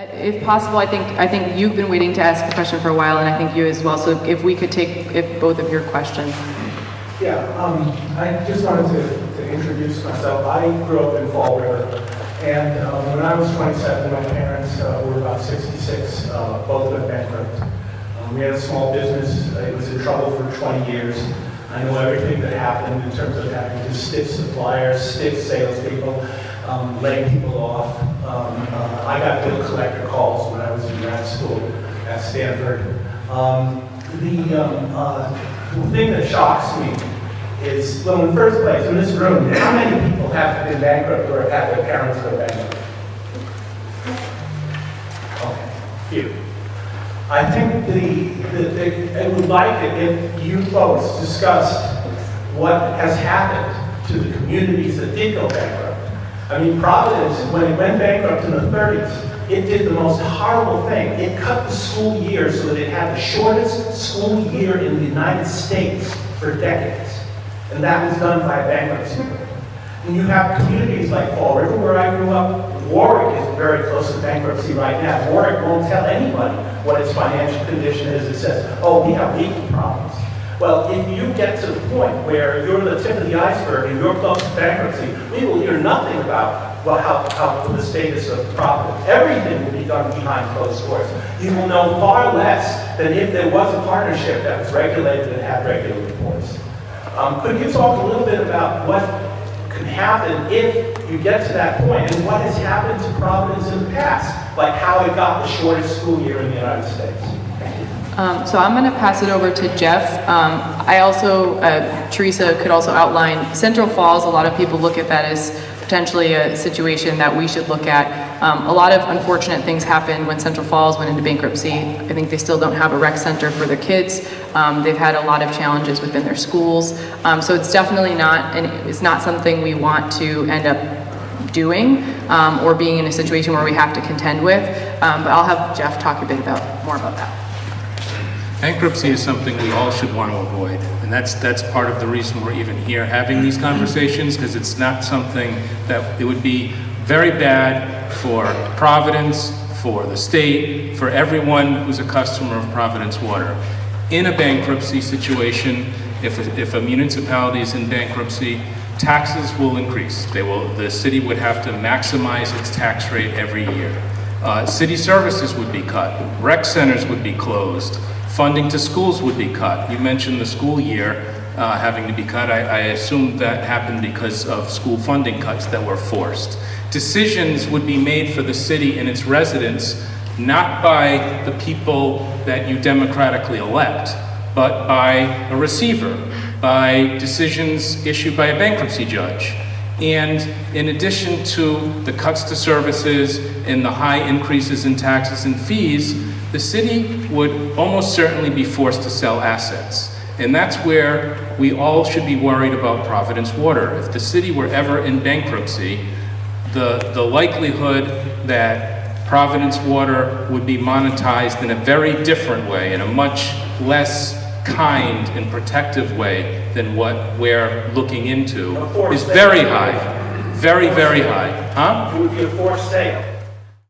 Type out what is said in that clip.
If possible, I think you've been waiting to ask a question for a while, and I think you as well. So if we could take both of your questions. Yeah, I just wanted to introduce myself. I grew up in Fall River, and when I was 27, my parents were about 66, both went bankrupt. We had a small business. It was in trouble for 20 years. I know everything that happened in terms of having to stiff suppliers, stiff salespeople, laying people off. I got bill collector calls when I was in grad school at Stanford. The thing that shocks me is, well, in the first place, in this room, how many people have been bankrupt or have had their parents go bankrupt? Okay, few. I think I would like it if you folks discussed what has happened to the communities that did go bankrupt. I mean, Providence, when it went bankrupt in the 30s, it did the most horrible thing. It cut the school year so that it had the shortest school year in the United States for decades. And that was done by bankruptcy. And you have communities like Fall River, where I grew up. Warwick is very close to bankruptcy right now. Warwick won't tell anybody what its financial condition is. It says, oh, we have legal problems. Well, if you get to the point where you're the tip of the iceberg and you're close to bankruptcy, we will hear nothing about how the status of Providence. Everything will be done behind closed doors. You will know far less than if there was a partnership that was regulated and had regular reports. Could you talk a little bit about what can happen if you get to that point and what has happened to Providence in the past, like how it got the shortest school year in the United States? So I'm going to pass it over to Jeff. I also, Teresa could also outline Central Falls. A lot of people look at that as potentially a situation that we should look at. A lot of unfortunate things happened when Central Falls went into bankruptcy. I think they still don't have a rec center for their kids. They've had a lot of challenges within their schools. So it's definitely not, and it's not something we want to end up doing or being in a situation where we have to contend with. But I'll have Jeff talk a bit more about that. Bankruptcy is something we all should want to avoid, and that's part of the reason we're even here having these conversations, because it's not something that it would be very bad for Providence, for the state, for everyone who's a customer of Providence Water. In a bankruptcy situation, if a municipality is in bankruptcy, taxes will increase. The city would have to maximize its tax rate every year. City services would be cut, rec centers would be closed, funding to schools would be cut. You mentioned the school year having to be cut. I assume that happened because of school funding cuts that were forced. Decisions would be made for the city and its residents, not by the people that you democratically elect, but by a receiver, by decisions issued by a bankruptcy judge. And in addition to the cuts to services and the high increases in taxes and fees, the city would almost certainly be forced to sell assets. And that's where we all should be worried about Providence Water. If the city were ever in bankruptcy, the likelihood that Providence Water would be monetized in a very different way, in a much less kind and protective way than what we're looking into is very high. Very, very high. Huh? It would be a forced sale.